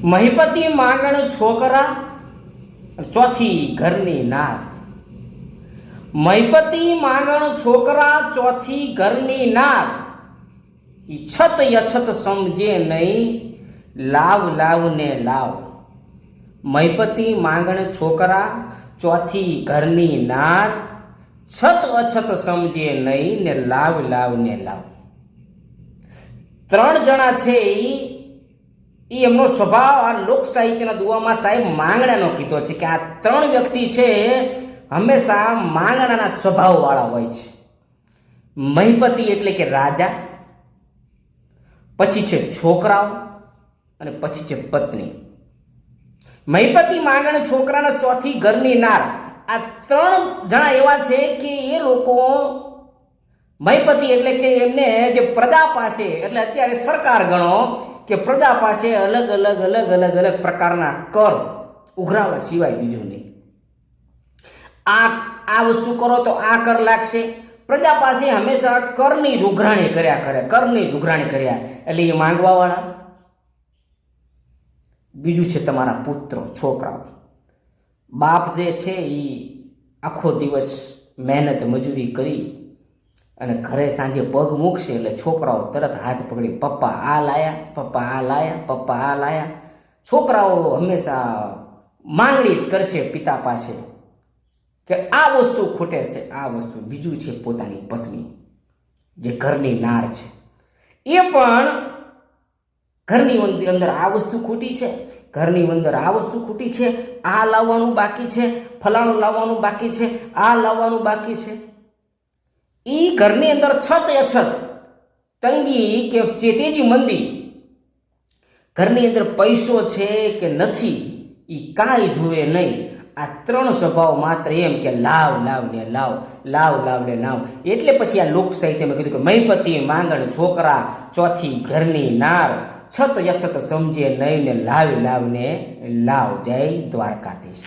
મહીપતિ માંગણ છોકરા, ચોથી ઘરની નાર. મહીપતિ માંગણ છોકરા, ચોથી ઘરની નાર. ઈચ્છત યછત સમજે નહીં, લાવ લાવ ને લાવ. મહીપતિ માંગણ છોકરા, ચોથી ઘરની નાર. છત અછત સમજે નહીં ને લાવ લાવ ને લાવ. ત્રણ જણા છે એ એમનો સ્વભાવ આ લોક સાહિત્યના દુવામાં સાહેબ માંગણાનો કીધો છે કે આ ત્રણ વ્યક્તિ છે હંમેશા માંગણાના સ્વભાવવાળા હોય છે. મહીપતિ એટલે કે રાજા, પછી છે છોકરાઓ અને પછી છે પત્ની. મહીપતિ માંગણ છોકરાના, ચોથી ઘરની નાર. આ ત્રણ જણા એવા છે કે એ લોકો મહીપતિ એટલે કે એમને જે પ્રજા પાસે, એટલે અત્યારે સરકાર ગણો કે પ્રજા પાસે અલગ અલગ અલગ અલગ અલગ પ્રકારના કર ઉઘરાવા સિવાય બીજું નહીં. આ વસ્તુ કરો તો આ કર લાગશે. પ્રજા પાસે હંમેશા કરની જ ઉઘરાણી કર્યા કરે, કરની જ ઉઘરાણી કર્યા એટલે એ માંગવાવાળા. બીજું છે તમારા પુત્રો, છોકરાઓ. બાપ જે છે એ આખો દિવસ મહેનત મજૂરી કરી અને ઘરે સાંજે પગ મૂકશે એટલે છોકરાઓ તરત હાથ પકડી પપ્પા આ લાયા, પપ્પા આ લાયા, પપ્પા આ લાયા. છોકરાઓ હંમેશા માંગણી જ કરશે પિતા પાસે કે આ વસ્તુ ખૂટે છે, આ વસ્તુ. બીજું છે પોતાની પત્ની જે ઘરની નાર છે, એ પણ ઘરની અંદર આ વસ્તુ ખૂટી છે, ઘરની અંદર આ વસ્તુ ખૂટી છે, આ લાવવાનું બાકી છે, ફલાણું લાવવાનું બાકી છે, આ લાવવાનું બાકી છે. એ ઘરની અંદર છત અછત, તંગી કે તેજી મંદી, ઘરની અંદર પૈસો છે કે નથી એ કાંઈ જુએ નહીં. આ ત્રણ સ્વભાવ માત્ર એમ કે લાવ લાવ ને લાવ, લાવ લાવ ને લાવ. એટલે પછી આ લોક સાહિત્યમાં કીધું કે મહીપતિ માંગણ છોકરા, ચોથી ઘરની નાર. છત યછત સમજે નહીં ને લાવ લાવ ને લાવ. જય દ્વારકાધીશ.